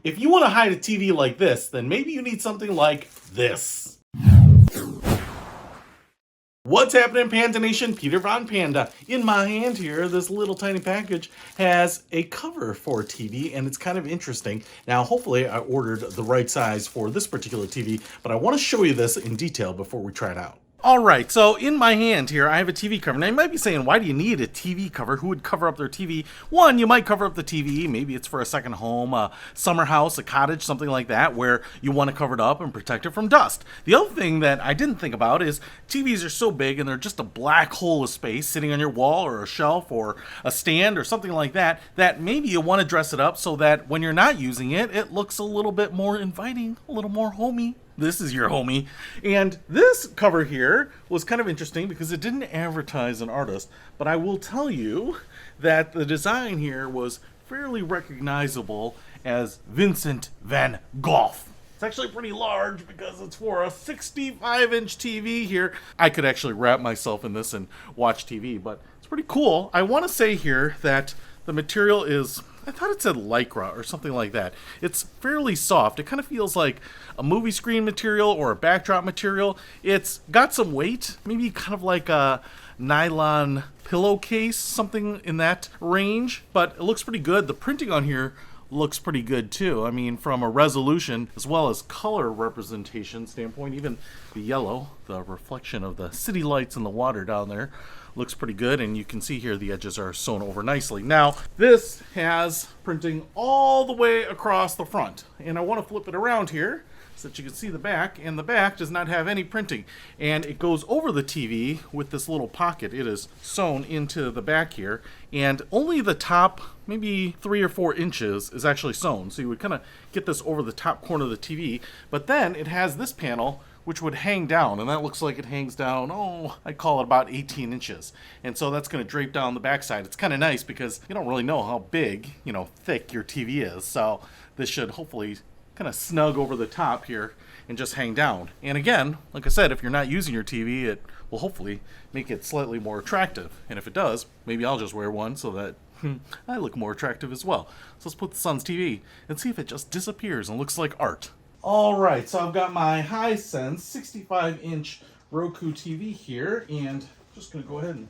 If you want to hide a TV like this, then maybe you need something like this. What's happening, Panda Nation? Peter Von Panda. In my hand here, this little tiny package has a cover for a TV, and it's kind of interesting. Now, hopefully I ordered the right size for this particular TV, but I want to show you this in detail before we try it out. All right, so in my hand here, I have a TV cover. Now, you might be saying, why do you need a TV cover? Who would cover up their TV? One, you might cover up the TV. Maybe it's for a second home, a summer house, a cottage, something like that, where you want to cover it up and protect it from dust. The other thing that I didn't think about is TVs are so big and they're just a black hole of space sitting on your wall or a shelf or a stand or something like that, that maybe you want to dress it up so that when you're not using it, it looks a little bit more inviting, a little more homey. This is your homie. And this cover here was kind of interesting because it didn't advertise an artist, but I will tell you that the design here was fairly recognizable as Vincent van Gogh. It's actually pretty large because it's for a 65-inch TV here. I could actually wrap myself in this and watch TV, but it's pretty cool. I want to say here that the material is, I thought it said Lycra or something like that. It's fairly soft. It kind of feels like a movie screen material or a backdrop material. It's got some weight, maybe kind of like a nylon pillowcase, something in that range, but it looks pretty good. The printing on here looks pretty good too. I mean, from a resolution as well as color representation standpoint, even the yellow, the reflection of the city lights in the water down there, looks pretty good, and you can see here the edges are sewn over nicely. Now, this has printing all the way across the front, and I want to flip it around here so that you can see the back, and the back does not have any printing, and it goes over the TV with this little pocket. It is sewn into the back here, and only the top maybe 3 or 4 inches is actually sewn, so you would kind of get this over the top corner of the TV, but then it has this panel which would hang down, and that looks like it hangs down, I call it about 18 inches. And so that's gonna drape down the backside. It's kind of nice because you don't really know how big, thick your TV is. So this should hopefully kind of snug over the top here and just hang down. And again, like I said, if you're not using your TV, it will hopefully make it slightly more attractive. And if it does, maybe I'll just wear one so that I look more attractive as well. So let's put this on TV and see if it just disappears and looks like art. All right, so I've got my Hisense 65-inch Roku TV here, and I'm just going to go ahead and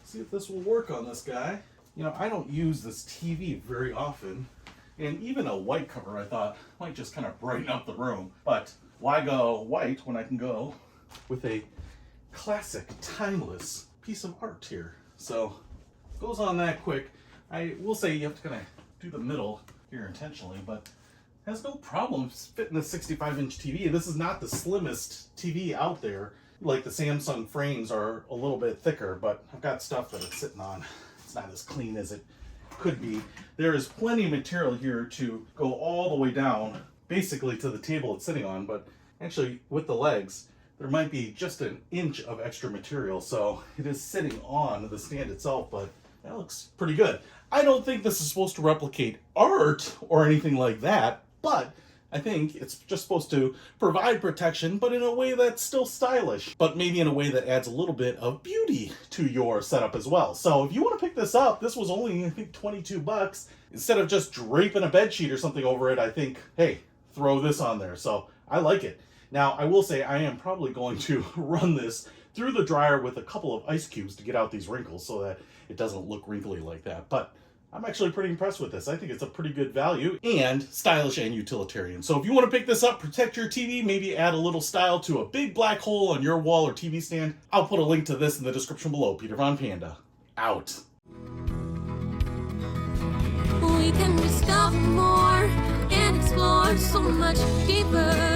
see if this will work on this guy. I don't use this TV very often, and even a white cover I thought might just kind of brighten up the room. But why go white when I can go with a classic, timeless piece of art here? So it goes on that quick. I will say you have to kind of do the middle here intentionally, but has no problem fitting a 65-inch TV. This is not the slimmest TV out there. Like the Samsung frames are a little bit thicker, but I've got stuff that it's sitting on. It's not as clean as it could be. There is plenty of material here to go all the way down, basically to the table it's sitting on, but actually with the legs, there might be just an inch of extra material, so it is sitting on the stand itself, but that looks pretty good. I don't think this is supposed to replicate art or anything like that, but I think it's just supposed to provide protection, but in a way that's still stylish, but maybe in a way that adds a little bit of beauty to your setup as well. So if you want to pick this up, this was only, I think, 22 bucks. Instead of just draping a bed sheet or something over it, I think, hey, throw this on there. So I like it. Now, I will say I am probably going to run this through the dryer with a couple of ice cubes to get out these wrinkles so that it doesn't look wrinkly like that. But I'm actually pretty impressed with this. I think it's a pretty good value and stylish and utilitarian. So if you want to pick this up, protect your TV, maybe add a little style to a big black hole on your wall or TV stand, I'll put a link to this in the description below. Peter Von Panda, out. We can discover more and explore so much deeper.